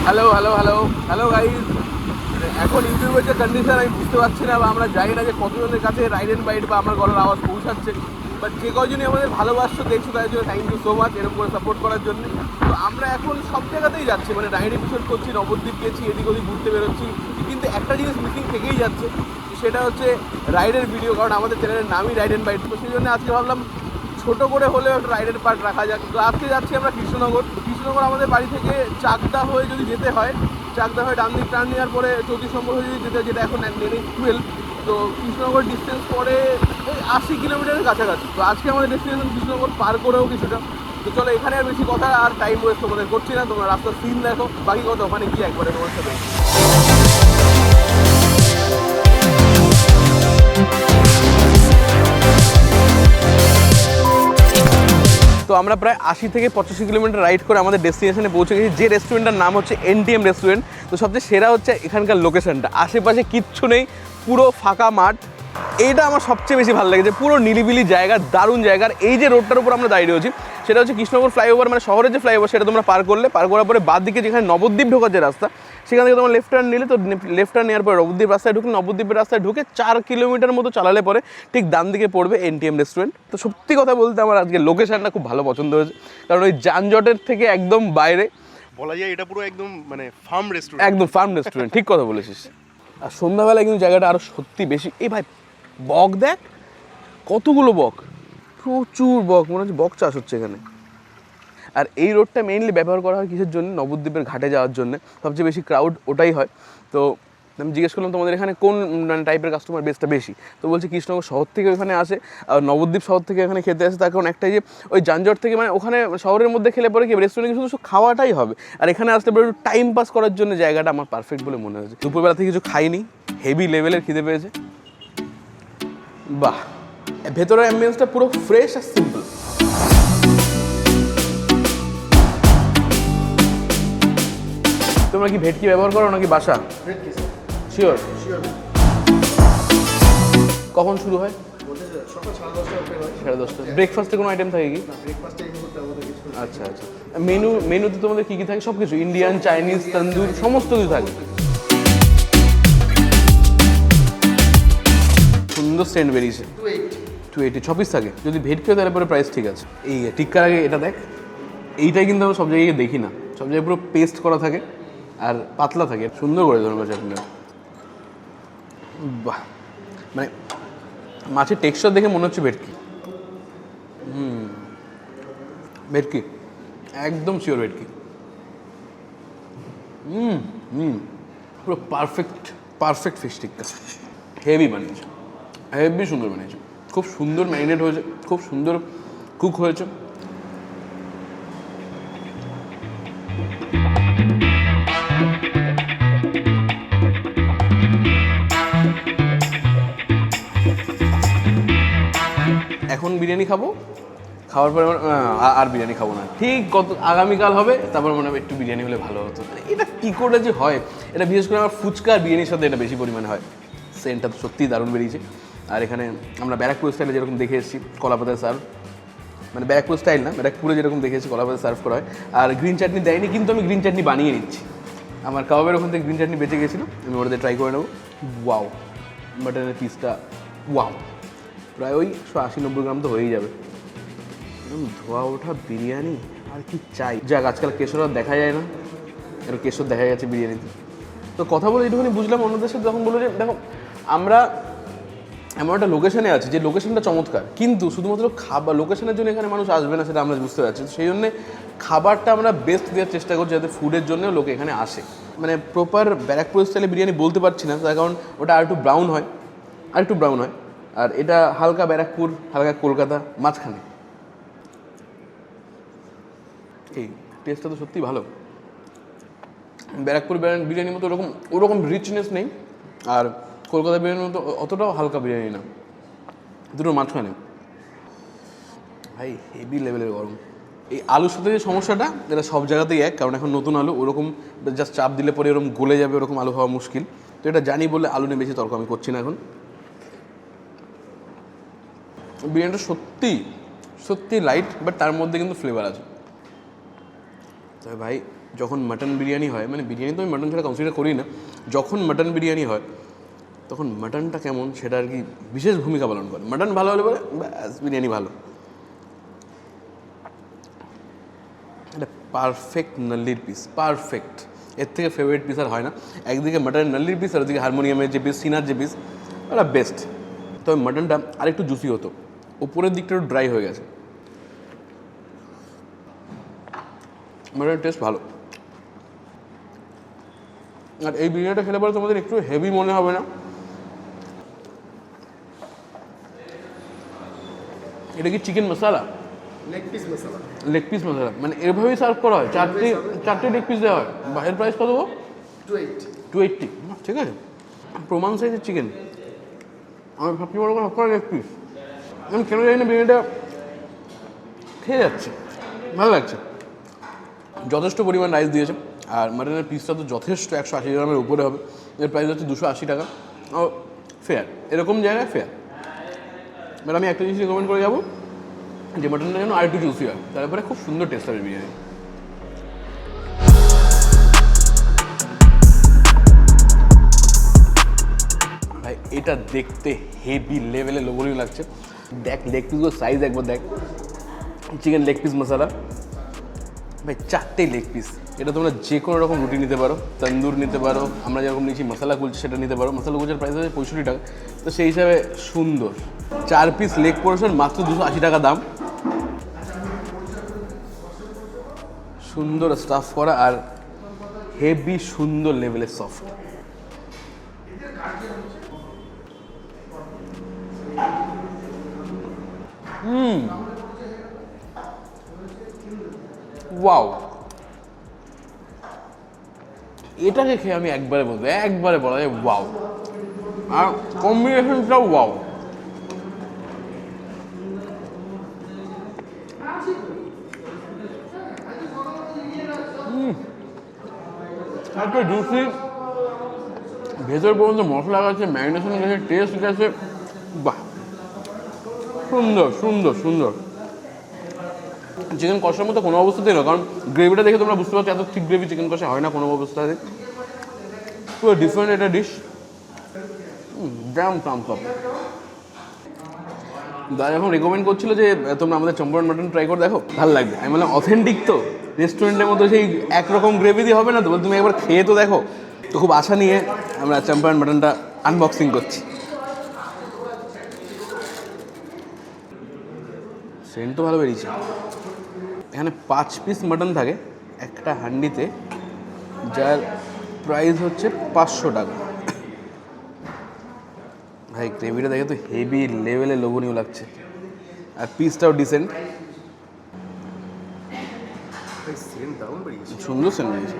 Hello hello hello hello guys. এখন ইউটিউবের যে কন্ডিশন আমি বুঝতে পারছি না, বা আমরা জানি না যে কতজনের কাছে রাইড অ্যান্ড বাইট বা আমার গলার আওয়াজ পৌঁছাচ্ছে। বাট যে কজনই আমাদের ভালোবাসছো দেখছো তাদের জন্য থ্যাংক ইউ সো মাচ, এরকম করে সাপোর্ট করার জন্য। তো আমরা এখন সব জায়গাতেই যাচ্ছি, মানে রাইড এপিসোড করছি, নবদ্বীপ গেছি, এদিক ওদিক ঘুরতে বেরোচ্ছি, কিন্তু একটা জিনিস মিসিং থেকেই যাচ্ছে, সেটা হচ্ছে রাইডের ভিডিও। কারণ আমাদের চ্যানেলের নামই রাইড অ্যান্ড বাইট, তো সেই জন্য আজকে ভাবলাম ছোট করে হলেও একটা রাইডের পার্ট রাখা যাক। তো আজকে যাচ্ছি আমরা কৃষ্ণনগর। কৃষ্ণনগর আমাদের বাড়ি থেকে চাকদা হয়ে যদি যেতে হয়, চাকদা হয়ে ডান দিক টার্ন নেওয়ার পরে 34 নম্বর হয়ে যদি যেতে হয়, যেটা এখন NH12, তো কৃষ্ণনগর ডিস্টেন্স পরে ওই 80 কিলোমিটারের কাছাকাছি। তো আজকে আমাদের ডেস্টিনেশন কৃষ্ণনগর পার করেও কিছুটা। তো চলো, এখানে আর বেশি কথা আর টাইম ওয়েস্ট তোমাদের করছি না, তোমরা রাস্তার সিন দেখো, বাকি কথা ওখানে গিয়ে একবারে তোমার সাথে। তো আমরা প্রায় 80 থেকে 85 কিলোমিটার রাইড করে আমাদের ডেস্টিনেশনে পৌঁছে গেছি, যে রেস্টুরেন্টটার নাম হচ্ছে NTM রেস্টুরেন্ট। তো সবচেয়ে সেরা হচ্ছে এখানকার লোকেশনটা, আশেপাশে কিচ্ছু নেই, পুরো ফাঁকা মাঠ। এইটা আমার সবচেয়ে বেশি ভালো লেগেছে, পুরো নিরিবিলি জায়গা, দারুণ জায়গার। এই যে রোডটার উপর আমরা দাঁড়িয়ে রয়েছি, সেটা হচ্ছে কৃষ্ণনগর ফ্লাইওভার, মানে শহরের যে ফ্লাইওভার, সেটা তোমরা পার করার পরে বাদ দিকে যেখানে নবদ্বীপ ঢোকার যে রাস্তা, সেখান থেকে তোমার লেফট টার্ন নিলে, তো লেফট টার্ন নেওয়ার পরে নবদ্বীপ রাস্তায় ঢুকলে, নবদ্বীপের রাস্তায় ঢুকে 4 কিলোমিটার মতো চালালে পরে ঠিক ডান দিকে পড়বে NTM রেস্টুরেন্ট। তো সত্যি কথা বলতে আমার আজকে লোকেশনটা খুব ভালো পছন্দ হয়েছে, কারণ ওই যানজটের থেকে একদম বাইরে, বলা যায় এটা পুরো একদম মানে ফার্ম রেস্টুরেন্ট। একদম ফার্ম রেস্টুরেন্ট, ঠিক কথা বলেছিস। আর সন্ধ্যাবেলায় কিন্তু জায়গাটা আরও সত্যি বেশি। এই ভাই, বক দেখ, কতগুলো বক, প্রচুর বক, মনে হচ্ছে বক চাষ হচ্ছে এখানে। আর এই রোডটা মেইনলি ব্যবহার করা হয় কিসের জন্য? নবদ্বীপের ঘাটে যাওয়ার জন্য, সবচেয়ে বেশি ক্রাউড ওটাই হয়। তো আমি জিজ্ঞেস করলাম তোমাদের এখানে কোন মানে টাইপের কাস্টমার বেসটা বেশি, তো বলছে কৃষ্ণনগর শহর থেকে ওখানে আসে, আর নবদ্বীপ শহর থেকে এখানে খেতে আসে। তার কারণ একটাই, যে ওই যানজট থেকে, মানে ওখানে শহরের মধ্যে খেলে পরে কি রেস্টুরেন্টে শুধু খাওয়াটাই হবে, আর এখানে আসলে পরে একটু টাইম পাস করার জন্য জায়গাটা আমার পারফেক্ট বলে মনে হয়েছে। দুপুরবেলা থেকে কিছু খাইনি, হেভি লেভেলের খিদে পেয়েছে। বাহ, ভেতরের অ্যাম্বিয়েন্সটা পুরো ফ্রেশ আর সিম্পল। তোমরা কি ভেটকি ব্যবহার করো নাকি বাসা? শিওর? কখন শুরু হয়? সকাল 10:30 হয়। 10:30। ব্রেকফাস্টে কোনো আইটেম থাকে কি? ব্রেকফাস্টে এই মুহূর্তে আমাদের কিছু আচ্ছা আচ্ছা। মেনুতে তোমাদের কী কী থাকে? সব কিছু, ইন্ডিয়ান, চাইনিজ, তন্দুর, সমস্ত কিছু থাকে। সুন্দর সেন্ট বেরিয়েছে। 280 6 পিস থাকে। যদি ভেটকি হয় তাহলে পরে প্রাইস ঠিক আছে। এই টিক্কার আগে এটা দেখ, এইটাই কিন্তু আমরা সব জায়গায় দেখি না, সব জায়গায় পুরো পেস্ট করা থাকে আর পাতলা থাকে, সুন্দর করে ধরনের চাটনিটা। বাহ, মানে মাছের টেক্সচার দেখে মনে হচ্ছে ভেটকি। ভেটকি, একদম শিওর ভেটকি। পুরো পারফেক্ট ফিশ টিক্কা। হেভি বানিয়েছে, হেভি সুন্দর বানিয়েছে, খুব সুন্দর ম্যারিনেট হয়েছে, খুব সুন্দর কুক হয়েছে। এখন বিরিয়ানি খাবো, খাওয়ার পরে আর বিরিয়ানি খাবো না, ঠিক আগামীকাল হবে, তারপর মনে হবে একটু বিরিয়ানি হলে ভালো হতো। এটা কী করে যে হয়, এটা বিশেষ করে আমার ফুচকা আর বিরিয়ানির সাথে এটা বেশি পরিমাণে হয়। সেন্টটা তো সত্যিই দারুণ বেরিয়েছে। আর এখানে আমরা ব্যারাকপুর স্টাইলে যেরকম দেখে এসেছি, কলাপাতায় সার্ভ, মানে ব্যারাকপুর স্টাইল না, ব্যারাকপুরে যেরকম দেখে এসেছি কলাপাতায় সার্ভ করা হয়। আর গ্রিন চাটনি দেয়নি, কিন্তু আমি গ্রিন চাটনি বানিয়ে নিচ্ছি। আমার কাবাবের ওখান থেকে গ্রিন চাটনি বেঁচে গেছিলো, আমি ওটাতে ট্রাই করে নেবো। ওয়াও, মাটনের পিসটা ওয়াও, প্রায় ওই 180-90 গ্রাম তো হয়েই যাবে। ধোয়া ওঠা বিরিয়ানি, আর কি চাই। যাক, আজকাল কেশর আর দেখা যায় না, একটু কেশর দেখা গেছে বিরিয়ানিতে। তো কথা বলে একটুখানি বুঝলাম অন্যদের সাথে, যখন বললো যে দেখো আমরা এমন একটা লোকেশনে আছি যে লোকেশনটা চমৎকার, কিন্তু শুধুমাত্র খাবার লোকেশনের জন্য এখানে মানুষ আসবে না, সেটা আমরা বুঝতে পারছি। সেই জন্যে খাবারটা আমরা বেস্ট দেওয়ার চেষ্টা করছি, যাতে ফুডের জন্যও লোকে এখানে আসে। মানে প্রপার ব্যারাকপুর স্টাইলে বিরিয়ানি বলতে পারছি না, তার কারণ ওটা আর একটু ব্রাউন হয়, আর এটা হালকা ব্যারাকপুর, হালকা কলকাতা, মাঝখানে। এই টেস্টটা তো সত্যিই ভালো। ব্যারাকপুর বিরিয়ানির মতো ওরকম রিচনেস নেই, আর কলকাতা বিরিয়ানির মতো অতটাও হালকা বিরিয়ানি না, দুটোর মাঝখানে। ভাই হেভি লেভেলের গরম। এই আলুর সাথে যে সমস্যাটা, এটা সব জায়গাতেই এক, কারণ এখন নতুন আলু, ওরকম জাস্ট চাপ দিলে পরে ওরকম গলে যাবে, ওরকম আলু হওয়া মুশকিল। তো এটা জানি বলে আলু নিয়ে বেশি তর্ক আমি করছি না এখন। বিরিয়ানিটা সত্যি লাইট, বাট তার মধ্যে কিন্তু ফ্লেভার আছে। তবে ভাই যখন মাটন বিরিয়ানি হয়, মানে বিরিয়ানি তো আমি মাটন ছাড়া কনসিডার করি না, যখন মাটন বিরিয়ানি হয় তখন মাটনটা কেমন সেটা আর কি বিশেষ ভূমিকা পালন করে। মাটন ভালো হলে পরে ব্যাস বিরিয়ানি ভালো। এটা পারফেক্ট নাল্লির পিস, পারফেক্ট। এর থেকে ফেভারিট পিস আর হয় না। একদিকে মাটনের নাল্লির পিস আর ওদিকে হারমোনিয়ামের যে পিস, সিনার যে পিস, ওটা বেস্ট। তবে মাটনটা আরেকটু জুসি হতো, উপরের দিকটা একটু ড্রাই হয়ে গেছে। মাটনের টেস্ট ভালো। আর এই বিরিয়ানিটা খেলে পরে তোমাদের একটু হেভি মনে হবে না। এটা কি চিকেন মশলা? লেগ পিস মশলা। লেগ পিস মশলা, মানে এভাবেই সার্ভ করা হয়? চারটে লেগ পিস দেওয়া হয়। এর প্রাইস কত? 280। ঠিক আছে, প্রমাণ সাইজের চিকেন। আমি সবচেয়ে বড় করে লেগ পিস। আমি কেন জানি না বিরিয়ানিটা খেয়ে যাচ্ছে, ভালো লাগছে। যথেষ্ট পরিমাণ রাইস দিয়েছে, আর মাটনের পিসটা তো যথেষ্ট 180 গ্রামের উপরে হবে। এর প্রাইস হচ্ছে 280 টাকা। ও ফেয়ার, এরকম জায়গায় ফেয়ার। বাট আমি একটা জিনিস রিকমেন্ড করে যাবো, যে মাটনটা যেন আর একটু জুসি হয়, তারপরে খুব সুন্দর টেস্ট হবে বিরিয়ানি। ভাই এটা দেখতে হেভি লেভেলে লোভনীয় লাগছে। দেখ লেগ পিসগুলোর সাইজ একবার দেখ। চিকেন লেগ পিস মশলা ভাই, 4টে লেগ পিস। এটা তোমরা যে কোনো রকম রুটি নিতে পারো, তন্দুর নিতে পারো, আমরা যেরকম নিচ্ছি মশলা কুলচা সেটা নিতে পারো। মশলা কুলচার প্রাইস আছে 65 টাকা, তো সেই হিসাবে সুন্দর। 4 পিস লেগ পোর্শন মাত্র 280 টাকা দাম। সুন্দর স্টাফ করা আর হেভি সুন্দর লেভেলের সফট। ওয়াও, এটাকে খেয়ে আমি একবারে বলা যায় ওয়াও। আর কম্বিনেশনটাও ওয়াও। একটা জুসি, ভেতর পর্যন্ত মশলা গেছে, ম্যারিনেশন গেছে, টেস্ট গেছে, বাহ, সুন্দর সুন্দর সুন্দর। চিকেন কষার মতো কোনো অবস্থাতেই না, কারণ গ্রেভিটা দেখে তোমরা বুঝতে পারছো এত ঠিক গ্রেভি চিকেন কষা হয় না কোনো অবস্থাতে। পুরো ডিফারেন্ট একটা ডিশ। Dam Thums up. দাদা যখন রেকমেন্ড করছিল যে তোমরা আমাদের চম্পারন মাটন ট্রাই করে দেখো, ভালো লাগবে। আমি বললাম অথেন্টিক তো, রেস্টুরেন্টের মতো সেই একরকম গ্রেভি দিয়ে হবে না তো, তুমি একবার খেয়ে তো দেখো। তো খুব আশা নিয়ে আমরা চম্পারন মাটনটা আনবক্সিং করছি। সেন্ট তো ভালো বেরিয়েছে। এখানে 5 পিস মাটন থাকে একটা হান্ডিতে, যার প্রাইস হচ্ছে 500 টাকা। ভাই গ্রেভিটা দেখে তো হেভি লেভেলে লোভনীয় লাগছে, আর পিসটাও ডিসেন্ট। সুন্দর সেন্ট বেরিয়েছে।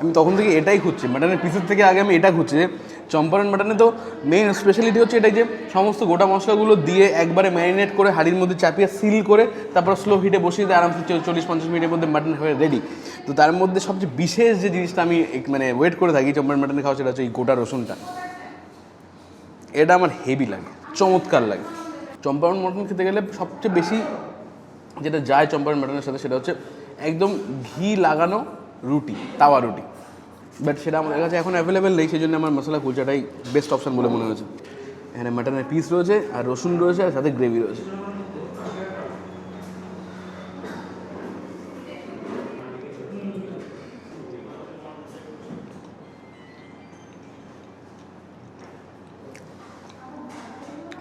আমি তখন থেকে এটাই খুঁজছি, মাটনের পিসের থেকে আগে আমি এটা খুঁজছি যে চম্পারন মাটনে তো মেইন স্পেশালিটি হচ্ছে এটাই যে সমস্ত গোটা মশলাগুলো দিয়ে একবারে ম্যারিনেট করে হাঁড়ির মধ্যে চাপিয়ে সিল করে তারপর স্লো হিটে বসিয়ে দিয়ে আরামসে 40-50 মিনিটের মধ্যে মাটন হয়ে রেডি। তো তার মধ্যে সবচেয়ে বিশেষ যে জিনিসটা আমি মানে ওয়েট করে থাকি চম্পারন মাটনে খাওয়া, সেটা হচ্ছে এই গোটা রসুনটা। এটা আমার হেভি লাগে, চমৎকার লাগে। চম্পারন মাটন খেতে গেলে সবচেয়ে বেশি যেটা যায় চম্পারন মাটনের সাথে, সেটা হচ্ছে একদম ঘি লাগানো রুটি, তাওয়া রুটি। বাট সেটা আমাদের কাছে এখন অ্যাভেলেবেল নেই, সেই জন্য আমার মশলা কুলচাটাই বেস্ট অপশান বলে মনে হয়েছে। এখানে মাটনের পিস রয়েছে, আর রসুন রয়েছে, আর সাথে গ্রেভি রয়েছে।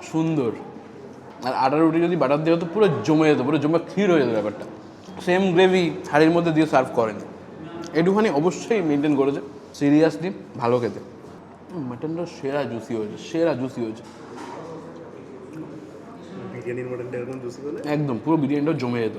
সুন্দর। আর আটা রুটি যদি বাটার দিয়ে হতো পুরো জমে যেত, পুরো জমে ক্ষীর হয়ে যেত ব্যাপারটা। সেম গ্রেভি হাঁড়ির মধ্যে দিয়ে সার্ভ করেন, একটুখানি অবশ্যই মেনটেন করেছে। সিরিয়াসলি ভালো খেতে। মাটনটা সেরা জুসি হয়েছে, সেরা জুসি হয়েছে বিরিয়ানির মটনটা এরকম জুসি বলে একদম, পুরো বিরিয়ানিটাও জমে যেত।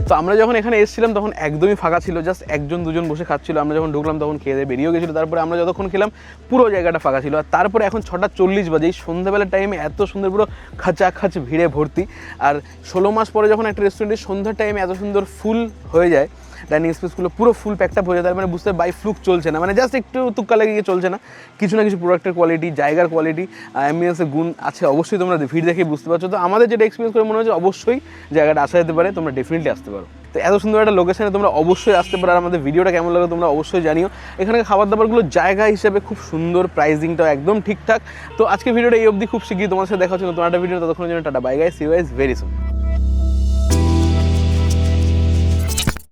তো আমরা যখন এখানে এসেছিলাম তখন একদমই ফাঁকা ছিল, জাস্ট 1-2 জন বসে খাচ্ছিল। আমরা যখন ঢুকলাম তখন খেয়ে দিয়ে বেরিয়েও গেছিলো। তারপরে আমরা যতক্ষণ খেলাম পুরো জায়গাটা ফাঁকা ছিল। আর তারপরে এখন 6:40 বাজে, এই সন্ধ্যাবেলার টাইমে এত সুন্দর পুরো খাচাখাচ ভিড়ে ভর্তি। আর 16 মাস পরে যখন একটা রেস্টুরেন্টের সন্ধ্যার টাইমে এত সুন্দর ফুল হয়ে যায়, ডাইনিং স্পেসগুলো পুরো ফুল প্যাকটা হয়ে যায়, মানে বুঝতে বাই ফ্লুক চলছে না, মানে জাস্ট একটু তুক্কা লাগিয়ে চলছে না, কিছু না কিছু প্রোডাক্টের কোয়ালিটি, জায়গার কোয়ালিটি, অ্যাম্বিয়েন্সের গুণ আছে অবশ্যই, তোমরা ভিড় দেখে বুঝতে পারছো। তো আমাদের যেটা এক্সপিরিয়েন্স করে মনে হচ্ছে অবশ্যই জায়গাটা আসা যেতে পারে, তোমরা ডেফিনেটলি আসতে পারো। তো এত সুন্দর একটা লোকেশনে তোমরা অবশ্যই আসতে পারো। আর আমাদের ভিডিওটা কেমন লাগে তোমরা অবশ্যই জানিও। এখানে খাবার দাবারগুলো জায়গা হিসেবে খুব সুন্দর, প্রাইসিংটাও একদম ঠিকঠাক। তো আজকে ভিডিওটা এই অবধি, খুব শিগগিরই তোমার সাথে দেখা হচ্ছে নতুন একটা ভিডিও, ততক্ষণের জন্য tata, bye guys, see you guys very soon.